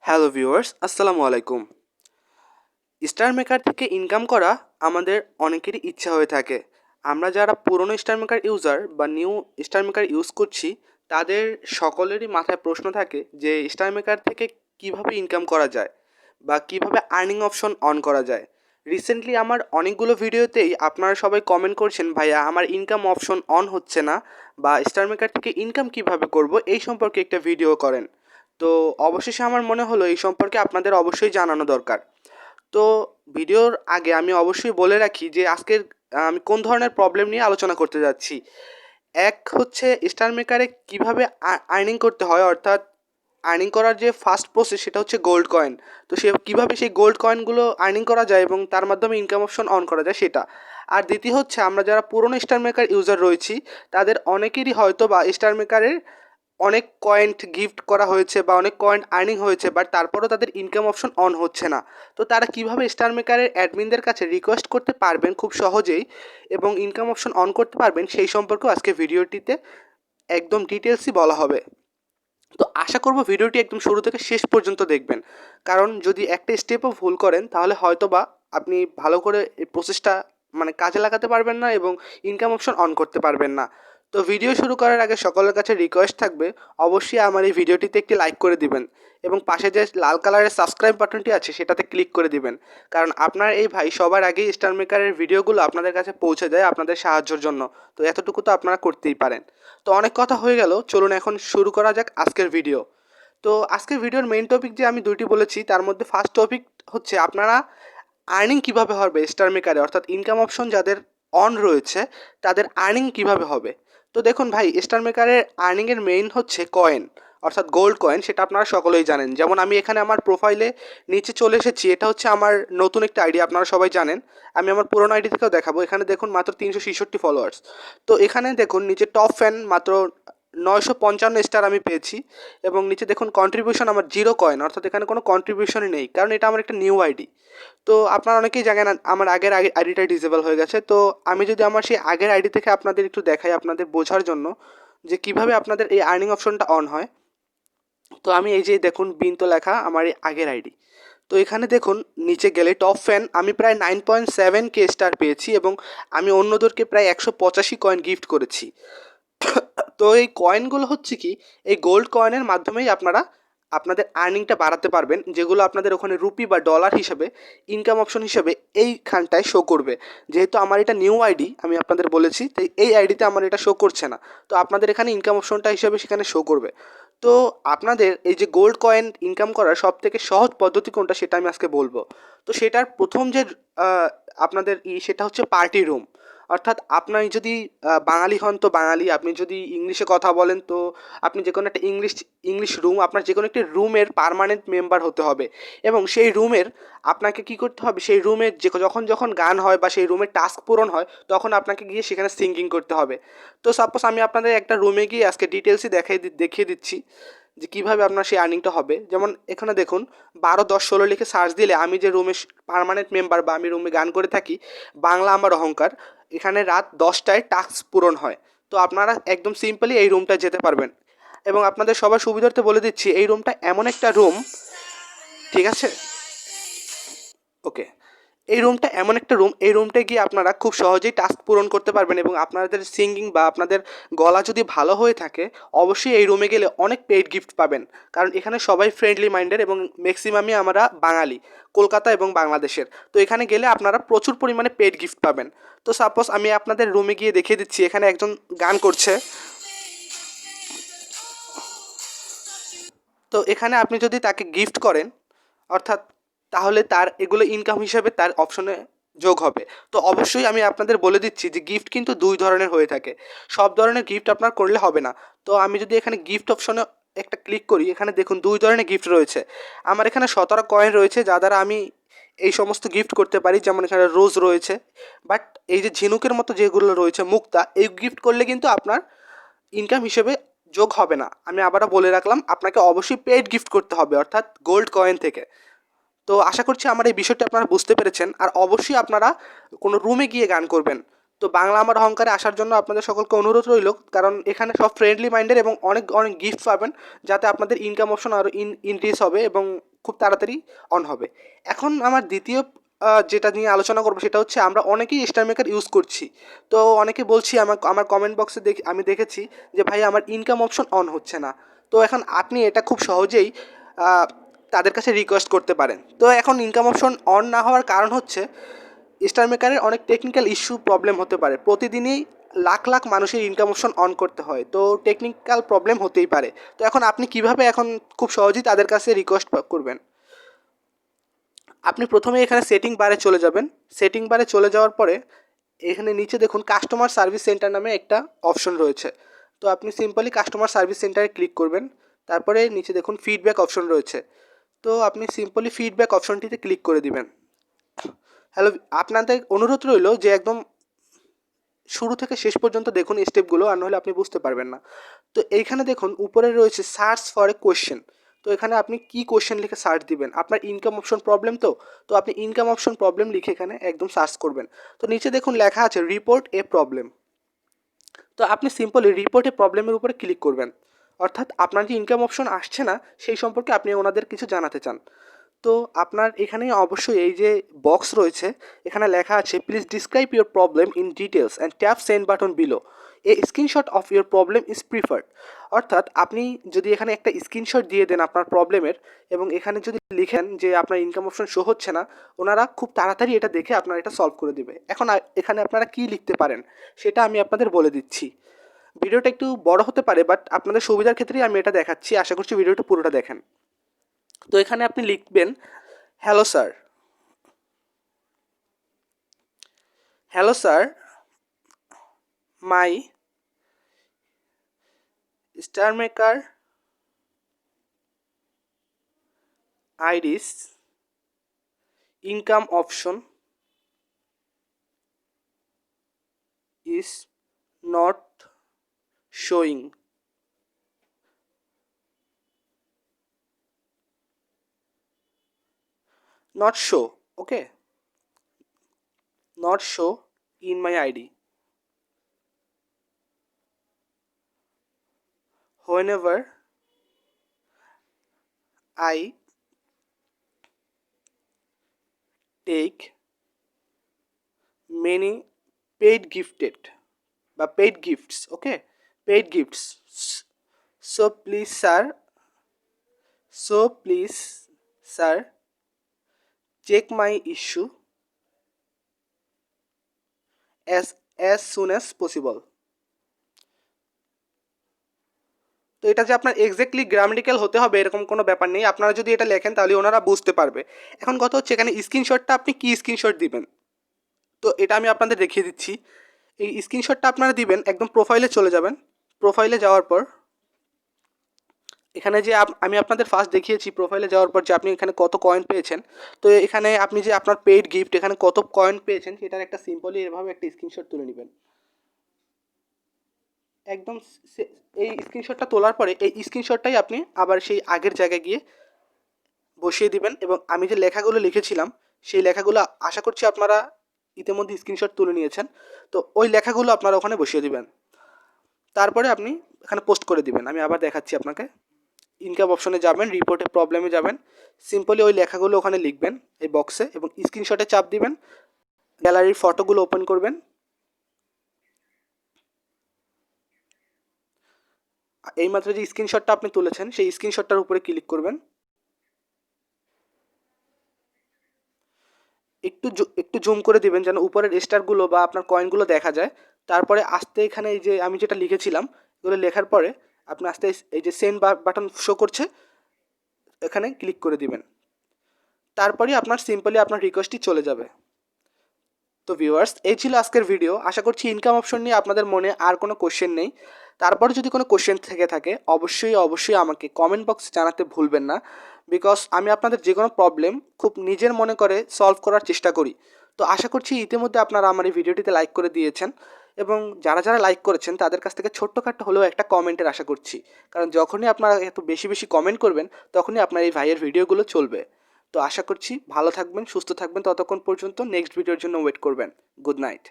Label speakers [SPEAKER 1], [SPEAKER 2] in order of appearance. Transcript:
[SPEAKER 1] Hello viewers, আসসালামু আলাইকুম। Star maker থেকে ইনকাম করা আমাদের অনেকেরই ইচ্ছা হয়ে থাকে। আমরা যারা পুরনো স্টার মেকার ইউজার বা নিউ স্টার মেকার ইউজ করছি, তাদের সকলেরই মাথায় প্রশ্ন থাকে যে স্টার মেকার থেকে কিভাবে ইনকাম করা যায় বা কিভাবে আর্নিং অপশন অন করা যায়। রিসেন্টলি আমার অনেকগুলো ভিডিওতেই আপনারা সবাই কমেন্ট করছেন, ভাইয়া আমার ইনকাম অপশন অন হচ্ছে না বা স্টার মেকার থেকে ইনকাম কিভাবে করব এই সম্পর্কে একটা ভিডিও করেন। তো অবশেষে আমার মনে হলো এই সম্পর্কে আপনাদের অবশ্যই জানানো দরকার। তো ভিডিওর আগে আমি অবশ্যই বলে রাখি যে আজকের আমি কোন ধরনের প্রবলেম নিয়ে আলোচনা করতে যাচ্ছি। এক হচ্ছে স্টার মেকারে কীভাবে আর্নিং করতে হয়, অর্থাৎ আর্নিং করার যে ফার্স্ট প্রসেস সেটা হচ্ছে গোল্ড কয়েন। তো সে কীভাবে সেই গোল্ড কয়েনগুলো আর্নিং করা যায় এবং তার মাধ্যমে ইনকাম অপশন অন করা যায় সেটা। আর দ্বিতীয় হচ্ছে আমরা যারা পুরনো স্টার মেকার ইউজার রয়েছি তাদের অনেকেরই হয়তো বা স্টার মেকারের অনেক কয়েন গিফট করা হয়েছে বা অনেক কয়েন আর্নিং হয়েছে, বাট তারপরেও তাদের ইনকাম অপশন অন হচ্ছে না। তো তারা কিভাবে স্টার মেকারের অ্যাডমিনদের কাছে রিকোয়েস্ট করতে পারবেন খুব সহজেই এবং ইনকাম অপশন অন করতে পারবেন সেই সম্পর্কেও আজকে ভিডিওটিতে একদম ডিটেলসই বলা হবে। তো আশা করব ভিডিওটি একদম শুরু থেকে শেষ পর্যন্ত দেখবেন, কারণ যদি একটা স্টেপও ভুল করেন তাহলে হয়তো বা আপনি ভালো করে এই প্রসেসটা কাজে লাগাতে পারবেন না এবং ইনকাম অপশন অন করতে পারবেন না। তো ভিডিও শুরু করার আগে সকলের কাছে রিকোয়েস্ট থাকবে, অবশ্যই আমার এই ভিডিওটিতে একটি লাইক করে দিবেন এবং পাশে যে লাল কালারের সাবস্ক্রাইব বাটনটি আছে সেটাতে ক্লিক করে দিবেন, কারণ আপনার এই ভাই সবার আগেই স্টার মেকারের ভিডিওগুলো আপনাদের কাছে পৌঁছে দেয় আপনাদের সাহায্যের জন্য। তো এতটুকু তো আপনারা করতেই পারেন। তো অনেক কথা হয়ে গেল, চলুন এখন শুরু করা যাক আজকের ভিডিও। তো আজকের ভিডিওর মেইন টপিক যে আমি দুইটি বলেছি তার মধ্যে ফার্স্ট টপিক হচ্ছে আপনারা আর্নিং কিভাবে হবে স্টার মেকারে, অর্থাৎ ইনকাম অপশন যাদের অন রয়েছে তাদের আর্নিং কিভাবে হবে। তো দেখুন ভাই, স্টার মেকারের আর্নিংয়ের মেইন হচ্ছে কয়েন, অর্থাৎ গোল্ড কয়েন, সেটা আপনারা সকলেই জানেন। যেমন আমি এখানে আমার প্রোফাইলে নিচে চলে এসেছি, এটা হচ্ছে আমার নতুন একটা আইডি, আপনারা সবাই জানেন। আমি আমার পুরোনো আইডি থেকেও দেখাবো। এখানে দেখুন মাত্র 366 ফলোয়ার্স। তো এখানে দেখুন নিচে টপ ফ্যান মাত্র 955 স্টার আমি পেয়েছি এবং নিচে দেখুন কন্ট্রিবিউশন আমার 0 কয়েন, অর্থাৎ এখানে কোনো কন্ট্রিবিউশনই নেই, কারণ এটা আমার একটা নিউ আইডি। তো আপনারা অনেকেই জানেন আমার আগের আইডিটা ডিসেবল হয়ে গেছে। তো আমি যদি আমার সেই আগের আইডি থেকে আপনাদের একটু দেখাই আপনাদের বোঝার জন্য যে কিভাবে আপনাদের এই আর্নিং অপশনটা অন হয়। তো আমি এই যে দেখুন বিনতো লেখা আমার এই আগের আইডি। তো এখানে দেখুন নিচে গেলে টপ ফ্যান আমি প্রায় 9.7K স্টার পেয়েছি এবং আমি অন্যদেরকে প্রায় 185 কয়েন গিফট করেছি। তো এই কয়েনগুলো হচ্ছে কি, এই গোল্ড কয়েনের মাধ্যমেই আপনারা আপনাদের আর্নিংটা বাড়াতে পারবেন, যেগুলো আপনাদের ওখানে রুপি বা ডলার হিসাবে ইনকাম অপশন হিসাবে এইখানটায় শো করবে। যেহেতু আমার এটা নিউ আইডি আমি আপনাদের বলেছি, তাই এই আইডিতে আমার এটা শো করছে না। তো আপনাদের এখানে ইনকাম অপশনটা হিসাবে সেখানে শো করবে। তো আপনাদের এই যে গোল্ড কয়েন ইনকাম করার সব থেকে সহজ পদ্ধতি কোনটা সেটা আমি আজকে বলবো। তো সেটার প্রথম যে আপনাদের সেটা হচ্ছে পার্টি রুম। অর্থাৎ আপনি যদি বাঙালি হন তো বাঙালি, আপনি যদি ইংলিশে কথা বলেন তো আপনি যে কোনো একটা ইংলিশ রুম, আপনার যে কোনো একটি রুমের পার্মানেন্ট মেম্বার হতে হবে এবং সেই রুমের আপনাকে কি করতে হবে, সেই রুমের যখন যখন গান হয় বা সেই রুমের টাস্ক পূরণ হয় তখন আপনাকে গিয়ে সেখানে সিঙ্গিং করতে হবে। তো সাপোজ আমি আপনাদের একটা রুমে গিয়ে আজকে ডিটেলসই দেখিয়ে দিচ্ছি যে কীভাবে আপনার সেই আর্নিংটা হবে। যেমন এখানে দেখুন 12 10 16 লিখে সার্চ দিলে আমি যে রুমে পার্মানেন্ট মেম্বার বা আমি রুমে গান করে থাকি, বাংলা আমার অহংকার, এখানে রাত 10টায় টাস্ক পূরণ হয়। তো আপনারা একদম সিম্পলি এই রুমটায় যেতে পারবেন এবং আপনাদের সবার সুবিধার্থে বলে দিচ্ছি এই রুমটা এমন একটা রুম, ঠিক আছে, ওকে, এই রুমটা এমন একটা রুম, এই রুমটায় গিয়ে আপনারা খুব সহজেই টাস্ক পূরণ করতে পারবেন এবং আপনাদের সিঙ্গিং বা আপনাদের গলা যদি ভালো হয়ে থাকে অবশ্যই এই রুমে গেলে অনেক পেইড গিফট পাবেন, কারণ এখানে সবাই ফ্রেন্ডলি মাইন্ডেড এবং ম্যাক্সিমামই আমরা বাঙালি, কলকাতা এবং বাংলাদেশের। তো এখানে গেলে আপনারা প্রচুর পরিমাণে পেইড গিফট পাবেন। তো সাপোজ আমি আপনাদের রুমে গিয়ে দেখিয়ে দিচ্ছি, এখানে একজন গান করছে। তো এখানে আপনি যদি তাকে গিফট করেন, অর্থাৎ তাহলে তার এগুলো ইনকাম হিসাবে তার অপশনে যোগ হবে। তো অবশ্যই আমি আপনাদের বলে দিচ্ছি যে গিফট কিন্তু দুই ধরনের হয়ে থাকে, সব ধরনের গিফট আপনার করলে হবে না। তো আমি যদি এখানে গিফট অপশনে একটা ক্লিক করি, এখানে দেখুন দুই ধরনের গিফট রয়েছে। আমার এখানে 17 কয়েন রয়েছে যা দ্বারা আমি এই সমস্ত গিফট করতে পারি, যেমন এখানে রোজ রয়েছে। বাট এই যে ঝিনুকের মতো যেগুলো রয়েছে মুক্তা, এই গিফট করলে কিন্তু আপনার ইনকাম হিসেবে যোগ হবে না। আমি আবারও বলে রাখলাম, আপনাকে অবশ্যই পেইড গিফট করতে হবে, অর্থাৎ গোল্ড কয়েন থেকে। তো আশা করছি আমার এই বিষয়টি আপনারা বুঝতে পেরেছেন। আর অবশ্যই আপনারা কোনো রুমে গিয়ে গান করবেন। তো বাংলা আমার অহংকারে আসার জন্য আপনাদের সকলকে অনুরোধ রইল, কারণ এখানে সব ফ্রেন্ডলি মাইন্ডের এবং অনেক অনেক গিফট পাবেন, যাতে আপনাদের ইনকাম অপশন আরও ইনক্রিজ হবে এবং খুব তাড়াতাড়ি অন হবে। এখন আমার দ্বিতীয় যেটা নিয়ে আলোচনা করবো সেটা হচ্ছে আমরা অনেকেই স্টারমেকার ইউজ করছি। তো অনেকে বলছি আমার কমেন্ট বক্সে আমি দেখেছি যে ভাই আমার ইনকাম অপশন অন হচ্ছে না। তো এখন আপনি এটা খুব সহজেই তাদের কাছে রিকোয়েস্ট করতে পারেন। তো এখন ইনকাম অপশন অন না হওয়ার কারণ হচ্ছে স্টারমেকারের অনেক টেকনিক্যাল ইস্যু প্রবলেম হতে পারে। প্রতিদিনই লাখ লাখ মানুষের ইনকাম অপশন অন করতে হয়, তো টেকনিক্যাল প্রবলেম হতেই পারে। তো এখন আপনি কিভাবে এখন খুব সহজেই তাদের কাছে রিকোয়েস্ট করবেন? আপনি প্রথমে এখানে সেটিং বারে চলে যাবেন। সেটিং বারে চলে যাওয়ার পরে এখানে নিচে দেখুন কাস্টমার সার্ভিস সেন্টার নামে একটা অপশন রয়েছে। তো আপনি সিম্পলি কাস্টমার সার্ভিস সেন্টারে ক্লিক করবেন। তারপরে নিচে দেখুন ফিডব্যাক অপশন রয়েছে। তো আপনি সিম্পলি ফিডব্যাক অপশনটিতে ক্লিক করে দিবেন। হ্যালো, আপনাদের অনুরোধ রইল যে একদম শুরু থেকে শেষ পর্যন্ত দেখুন স্টেপগুলো, আর নাহলে আপনি বুঝতে পারবেন না। তো এইখানে দেখুন উপরে রয়েছে সার্চ ফর এ কোয়েশ্চেন। তো এখানে আপনি কি কোয়েশ্চেন লিখে সার্চ দিবেন? আপনার ইনকাম অপশন প্রবলেম, তো আপনি ইনকাম অপশন প্রবলেম লিখে এখানে একদম সার্চ করবেন। তো নিচে দেখুন লেখা আছে রিপোর্ট এ প্রবলেম। তো আপনি সিম্পলি রিপোর্ট এ প্রবলেমের উপরে ক্লিক করবেন। অর্থাৎ আপনার যে ইনকাম অপশন আসছে না সেই সম্পর্কে আপনি ওনাদের কিছু জানাতে চান। তো আপনার এখানে অবশ্যই এই যে বক্স রয়েছে এখানে লেখা আছে please describe your problem in details and tap send button below, A screenshot of your problem is preferred. অর্থাৎ আপনি যদি এখানে একটা স্ক্রিনশট দিয়ে দেন আপনার প্রবলেমের, এবং এখানে যদি লিখেন যে আপনার ইনকাম অপশন শো হচ্ছে না, ওনারা খুব তাড়াতাড়ি এটা দেখে আপনার এটা সলভ করে দেবে। এখন এখানে আপনারা কি লিখতে পারেন সেটা আমি আপনাদের বলে দিচ্ছি। ভিডিওটা একটু বড় হতে পারে, বাট আপনাদের সুবিধার ক্ষেত্রেই আমি এটা দেখাচ্ছি। আশা করছি ভিডিওটা পুরোটা দেখেন। তো এখানে আপনি লিখবেন hello sir, hello sir, my StarMaker ID's income option is not showing. Not show, okay? Not show in my ID. Whenever I take many paid gifted বা paid gifts, okay? Paid gifts. So please sir, check my issue as soon as possible. তো এটা যে আপনার exactly grammatical হতে হবে এরকম কোনো ব্যাপার নেই। আপনারা যদি এটা লেখেন তাহলে ওনারা বুঝতে পারবে। এখন কথা হচ্ছে এখানে স্ক্রিনশটটা আপনি কি স্ক্রিনশট দিবেন, তো এটা আমি আপনাদের দেখিয়ে দিচ্ছি। এই স্ক্রিনশটটা আপনারা দিবেন, একদম প্রোফাইলে চলে যাবেন। প্রোফাইলে যাওয়ার পর এখানে যে আমি আপনাদের ফার্স্ট দেখিয়েছি প্রোফাইলে যাওয়ার পর যে আপনি এখানে কত কয়েন পেয়েছেন। তো এখানে আপনি যে আপনার পেইড গিফট এখানে কত কয়েন পেয়েছেন সেটার একটা সিম্পলি এভাবে একটা স্ক্রিনশট তুলে নেবেন। একদম এই স্ক্রিনশটটা তোলার পরে এই স্ক্রিনশটটাই আপনি আবার সেই আগের জায়গায় গিয়ে বসিয়ে দিবেন, এবং আমি যে লেখাগুলো লিখেছিলাম সেই লেখাগুলো আশা করছি আপনারা ইতিমধ্যে স্ক্রিনশট তুলে নিয়েছেন। তো ওই লেখাগুলো আপনারা ওখানে বসিয়ে দিবেন। তারপরে আপনি এখানে পোস্ট করে দিবেন। আমি আবার দেখাচ্ছি আপনাকে। ইনকাম অপশনে যাবেন, রিপোর্টে প্রবলেমে যাবেন, সিম্পলি ওই লেখাগুলো ওখানে লিখবেন এই বক্সে এবং স্ক্রিনশটে চাপ দিবেন। গ্যালারির ফটোগুলো ওপেন করবেন। এইমাত্র যে স্ক্রিনশটটা আপনি তুলেছেন সেই স্ক্রিনশটটার উপরে ক্লিক করবেন। একটু জুম করে দিবেন যেন উপরের স্টারগুলো বা আপনার কয়েনগুলো দেখা যায়। তারপরে আস্তে এখানে এই যে আমি যেটা লিখেছিলাম এগুলো লেখার পরে আপনি আস্তে এই যে সেন্ড বাটন শো করছে এখানে ক্লিক করে দিবেন। তারপরে আপনার সিম্পলি আপনার রিকোয়েস্টটি চলে যাবে। তো ভিউয়ার্স, এই ছিল আজকের ভিডিও। আশা করছি ইনকাম অপশন নিয়ে আপনাদের মনে আর কোনো কোশ্চেন নেই। তারপরে যদি কোনো কোশ্চেন থেকে থাকে অবশ্যই আমাকে কমেন্ট বক্সে জানাতে ভুলবেন না, বিকজ আমি আপনাদের যে কোনো প্রবলেম খুব নিজের মনে করে সলভ করার চেষ্টা করি। তো আশা করছি ইতিমধ্যে আপনারা আমার এই ভিডিওটিতে লাইক করে দিয়েছেন, এবং যারা লাইক করেছেন তাদের কাছ থেকে ছোট্টখাট্টো হলেও একটা কমেন্টের আশা করছি, কারণ যখনই আপনারা এত বেশি কমেন্ট করবেন তখনই আপনার এই ভাইয়ের ভিডিওগুলো চলবে। তো আশা করছি ভালো থাকবেন, সুস্থ থাকবেন। ততক্ষণ পর্যন্ত নেক্সট ভিডিওর জন্য ওয়েট করবেন। Good night.